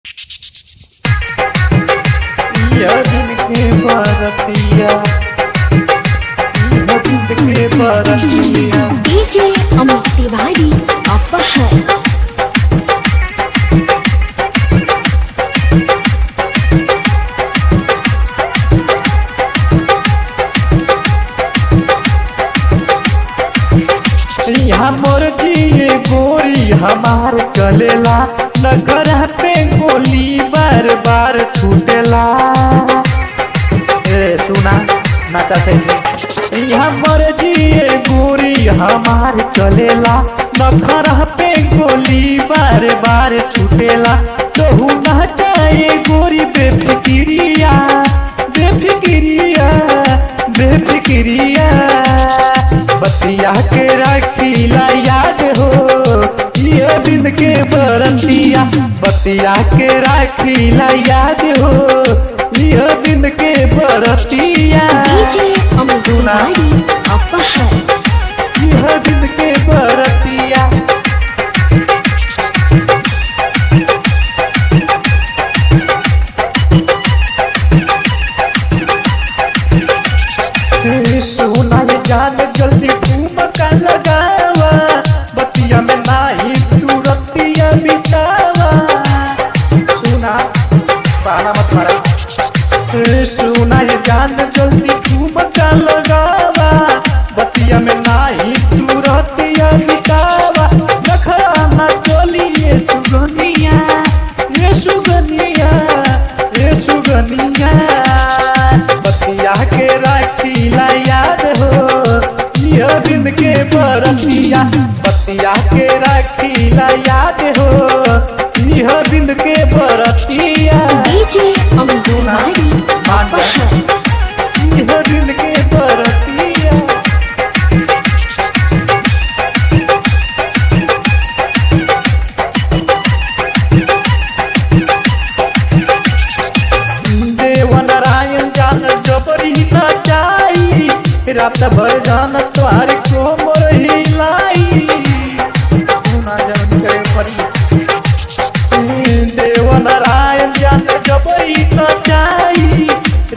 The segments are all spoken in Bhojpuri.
दिन के बरतिया के बरतिया डीजे अमित तिवारी अपहर मोर जिए गोरी हमार चलेला नगर पे गोली बार बार छूटेला। सुना नाचा से मोर जिए गोरी हमार चलेला नगर पे गोली बार बार छूटेला। तोहू नाचाए गोरी बेफिक्रिया बेफिक्रिया बेफिक्रिया बतिया के रखीला याद हो ये दिन के बरतिया बतिया के रखीला याद हो ये दिन के बरतिया यह दिन के बरतिया सुना ये जान जल्दी ठुमका लगावा बतिया में नाही तू रतिया बितावा। सुना बाना मत मारा। सुना ये जान जल्दी ठुमका लगावा बतिया में नाही तू रतिया बितावा। रखना चोली ये सुगनिया ये सुगनिया ये सुगनिया बतिया के रखीला याद हो यह दिन के बरतिया बतिया के रखीला याद हो यह दिन के बरतिया यह दिन के बरतिया देवनारायण जान जबरी नचाई रात भर जान तुम्हारे को मोर हिलाई। देवनारायण जान जबरी नचाई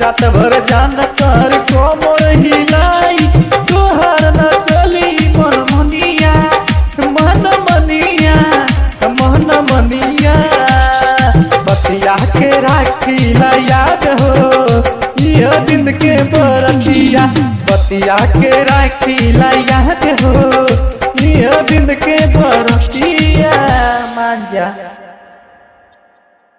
रात भर जान तुम्हारे को मोर हिलाई। तोहर न चली मन मनिया मन मनिया मन मनिया बतिया के राखीला याद हो यह दिन के बरतिया बतिया के राखीला याद हो यह दिन के बरतिया मान जा।